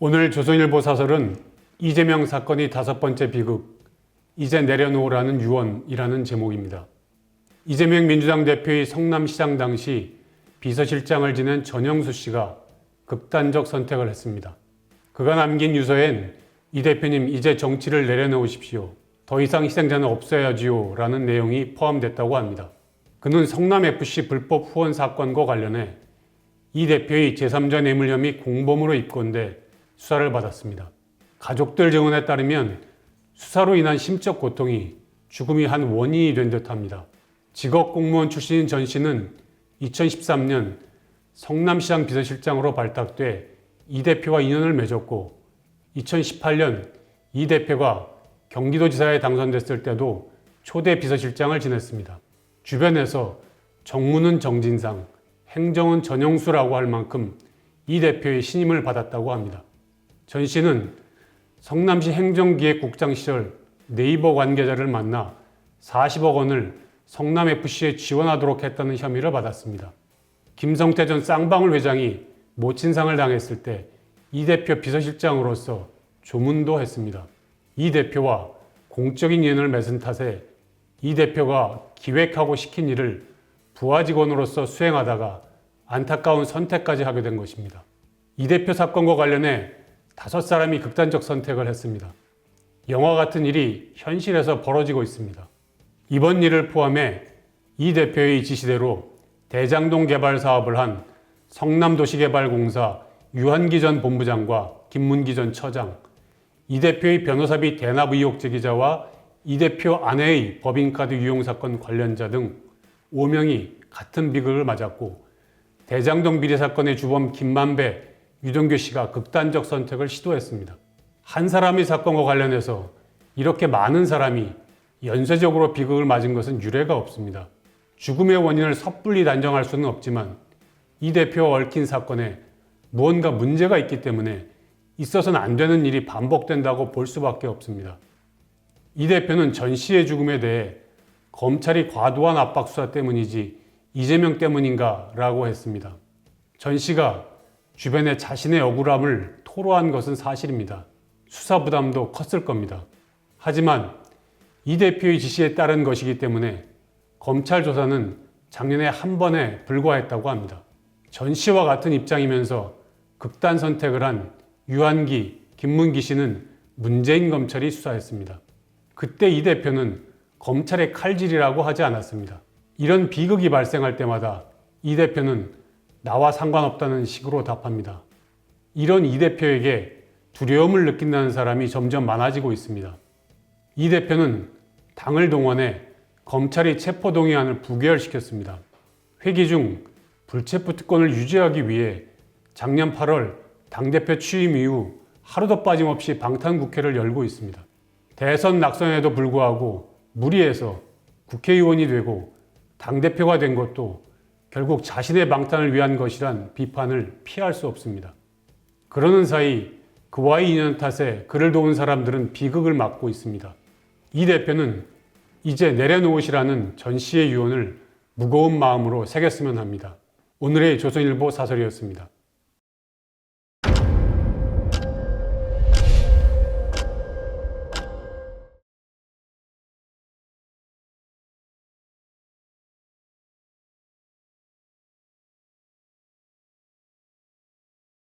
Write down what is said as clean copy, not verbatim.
오늘 조선일보 사설은 이재명 사건이 5번째 비극, 이제 내려놓으라는 유언이라는 제목입니다. 이재명 민주당 대표의 성남시장 당시 비서실장을 지낸 전영수 씨가 극단적 선택을 했습니다. 그가 남긴 유서엔 이 대표님 이제 정치를 내려놓으십시오. 더 이상 희생자는 없어야지요 라는 내용이 포함됐다고 합니다. 그는 성남FC 불법 후원 사건과 관련해 이 대표의 제3자 뇌물 혐의 공범으로 입건돼 수사를 받았습니다. 가족들 증언에 따르면 수사로 인한 심적 고통이 죽음이 한 원인이 된 듯합니다. 직업 공무원 출신인 전 씨는 2013년 성남시장 비서실장으로 발탁돼 이 대표와 인연을 맺었고 2018년 이 대표가 경기도지사에 당선됐을 때도 초대 비서실장을 지냈습니다. 주변에서 정무는 정진상, 행정은 전영수라고 할 만큼 이 대표의 신임을 받았다고 합니다. 전 씨는 성남시 행정기획국장 시절 네이버 관계자를 만나 40억 원을 성남FC에 지원하도록 했다는 혐의를 받았습니다. 김성태 전 쌍방울 회장이 모친상을 당했을 때 이 대표 비서실장으로서 조문도 했습니다. 이 대표와 공적인 인연을 맺은 탓에 이 대표가 기획하고 시킨 일을 부하 직원으로서 수행하다가 안타까운 선택까지 하게 된 것입니다. 이 대표 사건과 관련해 5사람이 극단적 선택을 했습니다. 영화 같은 일이 현실에서 벌어지고 있습니다. 이번 일을 포함해 이 대표의 지시대로 대장동 개발 사업을 한 성남도시개발공사 유한기 전 본부장과 김문기 전 처장, 이 대표의 변호사비 대납 의혹 제기자와 이 대표 아내의 법인카드 유용 사건 관련자 등 5명이 같은 비극을 맞았고 대장동 비리 사건의 주범 김만배, 유동규 씨가 극단적 선택을 시도했습니다. 한 사람의 사건과 관련해서 이렇게 많은 사람이 연쇄적으로 비극을 맞은 것은 유례가 없습니다. 죽음의 원인을 섣불리 단정할 수는 없지만 이 대표와 얽힌 사건에 무언가 문제가 있기 때문에 있어서는 안 되는 일이 반복된다고 볼 수밖에 없습니다. 이 대표는 전 씨의 죽음에 대해 검찰이 과도한 압박 수사 때문이지 이재명 때문인가 라고 했습니다. 전 씨가 주변에 자신의 억울함을 토로한 것은 사실입니다. 수사 부담도 컸을 겁니다. 하지만 이 대표의 지시에 따른 것이기 때문에 검찰 조사는 작년에 한 번에 불과했다고 합니다. 전 씨와 같은 입장이면서 극단 선택을 한 유한기, 김문기 씨는 문재인 검찰이 수사했습니다. 그때 이 대표는 검찰의 칼질이라고 하지 않았습니다. 이런 비극이 발생할 때마다 이 대표는 나와 상관없다는 식으로 답합니다. 이런 이 대표에게 두려움을 느낀다는 사람이 점점 많아지고 있습니다. 이 대표는 당을 동원해 검찰이 체포동의안을 부결시켰습니다. 회기 중 불체포 특권을 유지하기 위해 작년 8월 당대표 취임 이후 하루도 빠짐없이 방탄국회를 열고 있습니다. 대선 낙선에도 불구하고 무리해서 국회의원이 되고 당대표가 된 것도 결국 자신의 방탄을 위한 것이란 비판을 피할 수 없습니다. 그러는 사이 그와의 인연 탓에 그를 도운 사람들은 비극을 맞고 있습니다. 이 대표는 이제 내려놓으시라는 전 씨의 유언을 무거운 마음으로 새겼으면 합니다. 오늘의 조선일보 사설이었습니다.